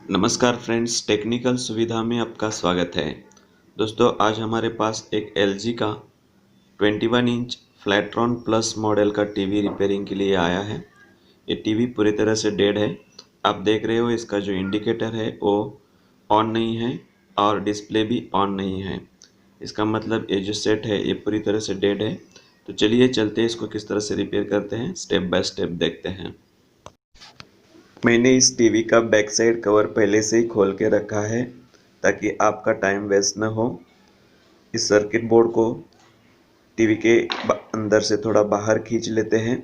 नमस्कार friends, technical सुविधा में आपका स्वागत है। दोस्तों, आज हमारे पास एक LG का 21 इंच फ्लैट्रॉन प्लस मॉडल का टीवी रिपेयरिंग के लिए आया है। ये टीवी पूरी तरह से डेड है। आप देख रहे हो इसका जो इंडिकेटर है वो ऑन नहीं है और डिस्प्ले भी ऑन नहीं है। इसका मतलब ये जो सेट है ये पूरी तरह से डेड है। तो चलिए चलते हैं, इसको किस तरह से रिपेयर करते हैं, स्टेप बाय स्टेप देखते हैं। मैंने इस टीवी का बैक साइड कवर पहले से ही खोल के रखा है ताकि आपका टाइम वेस्ट ना हो। इस सर्किट बोर्ड को टीवी के अंदर से थोड़ा बाहर खींच लेते हैं।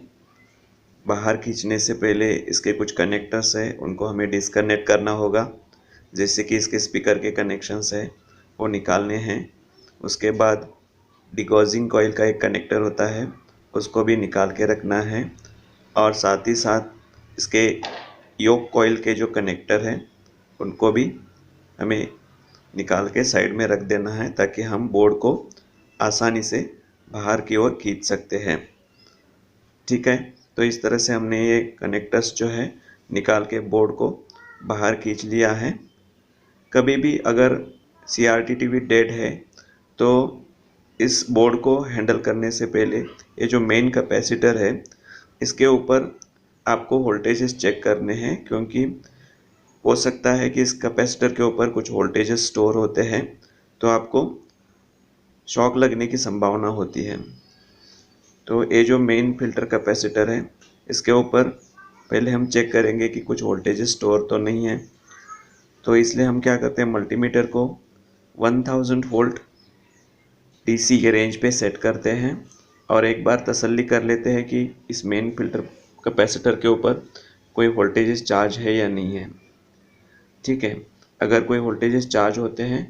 बाहर खींचने से पहले इसके कुछ कनेक्टर्स है, उनको हमें डिस्कनेक्ट करना होगा। जैसे कि इसके स्पीकर के कनेक्शंस है वो निकालने हैं। उसके बाद डिगॉजिंग कॉइल का एक कनेक्टर होता है, उसको भी निकाल के रखना है। और साथ ही साथ इसके योक कॉइल के जो कनेक्टर हैं उनको भी हमें निकाल के साइड में रख देना है ताकि हम बोर्ड को आसानी से बाहर की ओर खींच सकते हैं। ठीक है, तो इस तरह से हमने ये कनेक्टर्स जो है निकाल के बोर्ड को बाहर खींच लिया है। कभी भी अगर CRT टीवी डेड है तो इस बोर्ड को हैंडल करने से पहले ये जो मेन कैपेसिटर है इसके ऊपर आपको वोल्टेजेस चेक करने हैं, क्योंकि हो सकता है कि इस कैपेसिटर के ऊपर कुछ वोल्टेजेस स्टोर होते हैं तो आपको शॉक लगने की संभावना होती है। तो ये जो मेन फिल्टर कैपेसिटर है इसके ऊपर पहले हम चेक करेंगे कि कुछ वोल्टेजेस स्टोर तो नहीं है। तो इसलिए हम क्या करते हैं, मल्टीमीटर को 1000 वोल्ट DC के रेंज पे सेट करते हैं और एक बार तसल्ली कर लेते हैं कि इस मेन फिल्टर कैपेसिटर के ऊपर कोई वोल्टेजेस चार्ज है या नहीं है। ठीक है, अगर कोई वोल्टेजेस चार्ज होते हैं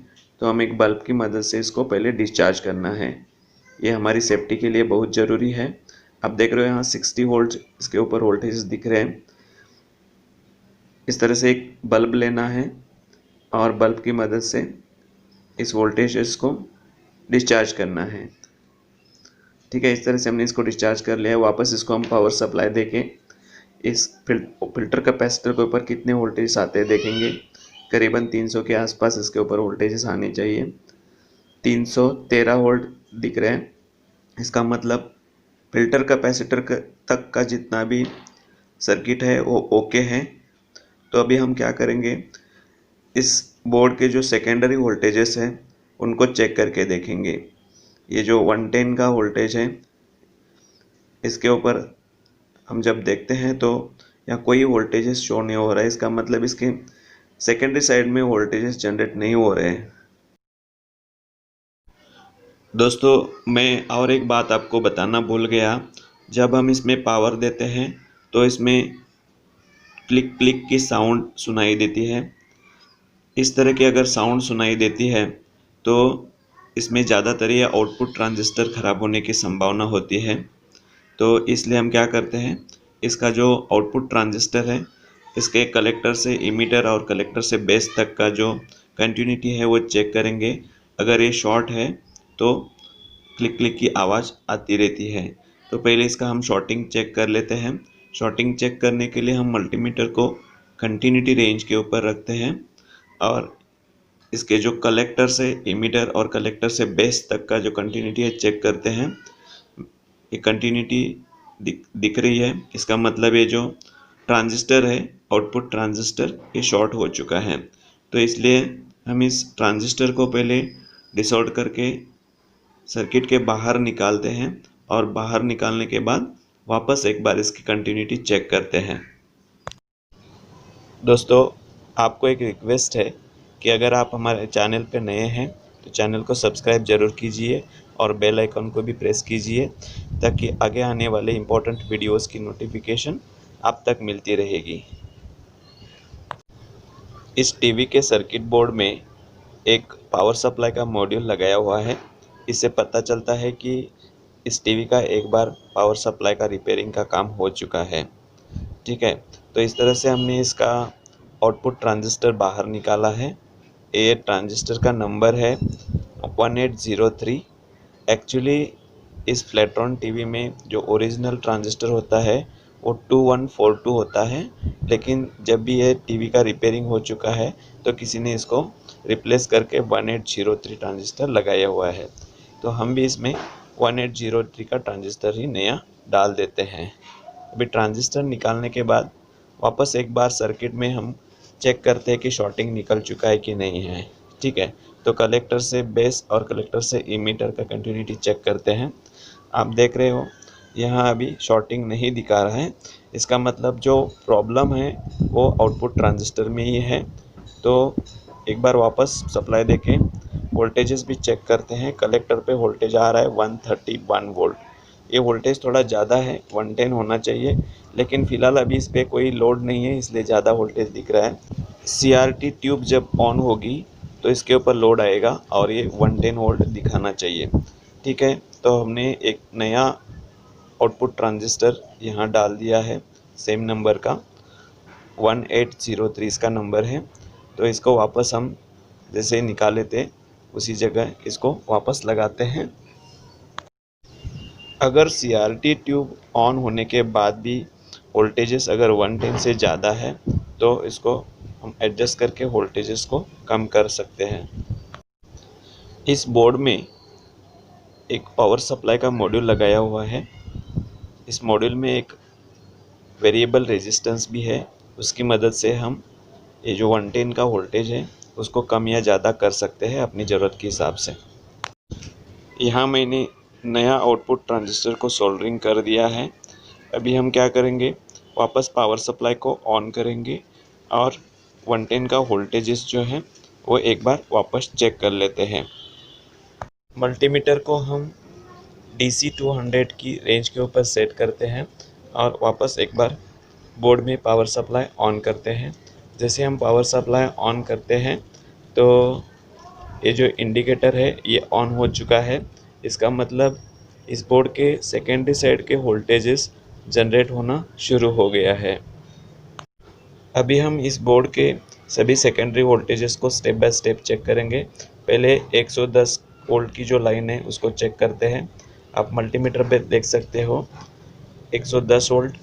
तो हम एक बल्ब की मदद से इसको पहले डिस्चार्ज करना है। ये हमारी सेफ्टी के लिए बहुत ज़रूरी है। आप देख रहे हो यहाँ 60 वोल्ट इसके ऊपर वोल्टेजेस दिख रहे हैं। इस तरह से एक बल्ब लेना है और बल्ब की मदद से इस वोल्टेजेस को डिस्चार्ज करना है। ठीक है, इस तरह से हमने इसको डिस्चार्ज कर लिया है। वापस इसको हम पावर सप्लाई देके इस फिल्टर कैपेसिटर के ऊपर कितने वोल्टेज आते हैं देखेंगे। करीबन 300 के आसपास इसके ऊपर वोल्टेजेस आने चाहिए। 313 वोल्ट दिख रहे हैं। इसका मतलब फिल्टर कैपेसिटर तक का जितना भी सर्किट है वो ओके है। तो अभी हम क्या करेंगे, इस बोर्ड के जो सेकेंडरी वोल्टेजेस हैं उनको चेक करके देखेंगे। ये जो 110 का वोल्टेज है इसके ऊपर हम जब देखते हैं तो यहाँ कोई वोल्टेजेस शो नहीं हो रहा है। इसका मतलब इसके सेकेंडरी साइड में वोल्टेजेस जनरेट नहीं हो रहे हैं। दोस्तों, मैं और एक बात आपको बताना भूल गया। जब हम इसमें पावर देते हैं तो इसमें क्लिक क्लिक की साउंड सुनाई देती है। इस तरह की अगर साउंड सुनाई देती है तो इसमें ज़्यादातर ये आउटपुट ट्रांजिस्टर ख़राब होने की संभावना होती है। तो इसलिए हम क्या करते हैं, इसका जो आउटपुट ट्रांजिस्टर है इसके कलेक्टर से इमीटर और कलेक्टर से बेस तक का जो कंटिन्यूटी है वो चेक करेंगे। अगर ये शॉर्ट है तो क्लिक क्लिक की आवाज़ आती रहती है। तो पहले इसका हम शॉर्टिंग चेक कर लेते हैं। शॉर्टिंग चेक करने के लिए हम मल्टीमीटर को कंटिन्यूटी रेंज के ऊपर रखते हैं और इसके जो कलेक्टर से इमीटर और कलेक्टर से बेस तक का जो कंटिन्यूटी है चेक करते हैं। ये कंटिन्यूटी दिख रही है, इसका मतलब ये जो ट्रांजिस्टर है आउटपुट ट्रांजिस्टर ये शॉर्ट हो चुका है। तो इसलिए हम इस ट्रांजिस्टर को पहले डिसऑर्ड करके सर्किट के बाहर निकालते हैं और बाहर निकालने के बाद वापस एक बार इसकी कंटिन्यूटी चेक करते हैं। दोस्तों, आपको एक रिक्वेस्ट है कि अगर आप हमारे चैनल पर नए हैं तो चैनल को सब्सक्राइब ज़रूर कीजिए और बेल आइकन को भी प्रेस कीजिए ताकि आगे आने वाले इम्पोर्टेंट वीडियोस की नोटिफिकेशन आप तक मिलती रहेगी। इस टीवी के सर्किट बोर्ड में एक पावर सप्लाई का मॉड्यूल लगाया हुआ है। इससे पता चलता है कि इस टीवी का एक बार पावर सप्लाई का रिपेयरिंग का काम हो चुका है। ठीक है, तो इस तरह से हमने इसका आउटपुट ट्रांजिस्टर बाहर निकाला है। ये ट्रांजिस्टर का नंबर है 1803। एक्चुअली इस फ्लैट्रॉन टीवी में जो ओरिजिनल ट्रांजिस्टर होता है वो 2142 होता है, लेकिन जब भी ये टीवी का रिपेयरिंग हो चुका है तो किसी ने इसको रिप्लेस करके 1803 ट्रांजिस्टर लगाया हुआ है। तो हम भी इसमें 1803 का ट्रांजिस्टर ही नया डाल देते हैं। अभी ट्रांजिस्टर निकालने के बाद वापस एक बार सर्किट में हम चेक करते हैं कि शॉर्टिंग निकल चुका है कि नहीं है। ठीक है, तो कलेक्टर से बेस और कलेक्टर से इमीटर का कंटिन्यूटी चेक करते हैं। आप देख रहे हो यहाँ अभी शॉर्टिंग नहीं दिखा रहा है, इसका मतलब जो प्रॉब्लम है वो आउटपुट ट्रांजिस्टर में ही है। तो एक बार वापस सप्लाई देके वोल्टेजेस भी चेक करते हैं। कलेक्टर पे वोल्टेज आ रहा है 131 वोल्ट। ये वोल्टेज थोड़ा ज़्यादा है, 110 होना चाहिए, लेकिन फ़िलहाल अभी इस पर कोई लोड नहीं है इसलिए ज़्यादा वोल्टेज दिख रहा है। CRT ट्यूब जब ऑन होगी तो इसके ऊपर लोड आएगा और ये 110 वोल्ट दिखाना चाहिए। ठीक है, तो हमने एक नया आउटपुट ट्रांजिस्टर यहाँ डाल दिया है, सेम नंबर का 1803 इसका नंबर है। तो इसको वापस हम जैसे निकाले थे उसी जगह इसको वापस लगाते हैं। अगर CRT ट्यूब ऑन होने के बाद भी वोल्टेजेस अगर 110 से ज़्यादा है तो इसको हम एडजस्ट करके वोल्टेजेस को कम कर सकते हैं। इस बोर्ड में एक पावर सप्लाई का मॉड्यूल लगाया हुआ है। इस मॉड्यूल में एक वेरिएबल रेजिस्टेंस भी है, उसकी मदद से हम ये जो 110 का वोल्टेज है उसको कम या ज़्यादा कर सकते हैं अपनी ज़रूरत के हिसाब से। यहाँ मैंने नया आउटपुट ट्रांजिस्टर को सोल्डरिंग कर दिया है। अभी हम क्या करेंगे, वापस पावर सप्लाई को ऑन करेंगे और 110 का वोल्टेजेस जो है वो एक बार वापस चेक कर लेते हैं। मल्टीमीटर को हम DC 200 की रेंज के ऊपर सेट करते हैं और वापस एक बार बोर्ड में पावर सप्लाई ऑन करते हैं। जैसे हम पावर सप्लाई ऑन करते हैं तो ये जो इंडिकेटर है ये ऑन हो चुका है। इसका मतलब इस बोर्ड के सेकेंडरी साइड के वोल्टेजेस जनरेट होना शुरू हो गया है। अभी हम इस बोर्ड के सभी सेकेंडरी वोल्टेजेस को स्टेप बाय स्टेप चेक करेंगे। पहले 110 वोल्ट की जो लाइन है उसको चेक करते हैं। आप मल्टीमीटर पे देख सकते हो 110 वोल्ट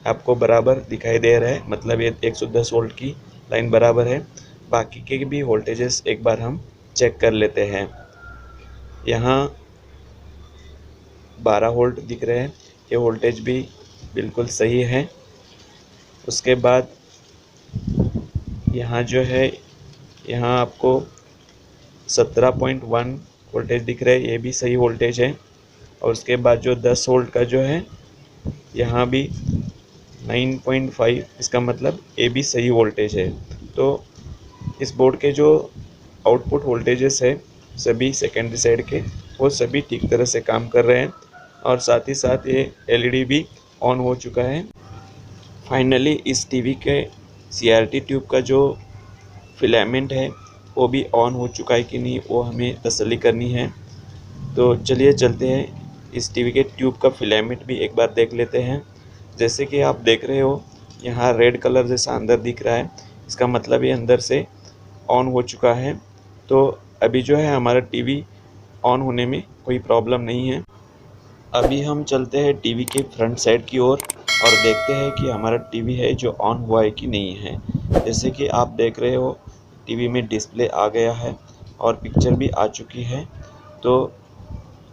आपको बराबर दिखाई दे रहा है, मतलब ये 110 वोल्ट की लाइन बराबर है। बाकी के भी वोल्टेजेस एक बार हम चेक कर लेते हैं। यहाँ 12 वोल्ट दिख रहे हैं, ये वोल्टेज भी बिल्कुल सही है। उसके बाद यहाँ जो है यहाँ आपको 17.1 वोल्टेज दिख रहा है, ये भी सही वोल्टेज है। और उसके बाद जो 10 वोल्ट का जो है यहाँ भी 9.5, इसका मतलब ये भी सही वोल्टेज है। तो इस बोर्ड के जो आउटपुट वोल्टेजेस है सभी सेकेंडरी साइड के वो सभी ठीक तरह से काम कर रहे हैं और साथ ही साथ ये LED भी ऑन हो चुका है। फाइनली इस टीवी के CRT ट्यूब का जो फिलामेंट है वो भी ऑन हो चुका है कि नहीं वो हमें तसल्ली करनी है। तो चलिए चलते हैं इस टीवी के ट्यूब का फिलामेंट भी एक बार देख लेते हैं। जैसे कि आप देख रहे हो यहाँ रेड कलर जैसा अंदर दिख रहा है, इसका मतलब ये अंदर से ऑन हो चुका है। तो अभी जो है हमारा टीवी ऑन होने में कोई प्रॉब्लम नहीं है। अभी हम चलते हैं टीवी के फ्रंट साइड की ओर और देखते हैं कि हमारा टीवी है जो ऑन हुआ है कि नहीं है। जैसे कि आप देख रहे हो टीवी में डिस्प्ले आ गया है और पिक्चर भी आ चुकी है। तो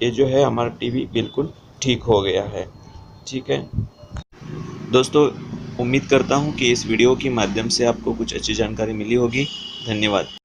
ये जो है हमारा टीवी बिल्कुल ठीक हो गया है। ठीक है दोस्तों, उम्मीद करता हूँ कि इस वीडियो के माध्यम से आपको कुछ अच्छी जानकारी मिली होगी। धन्यवाद।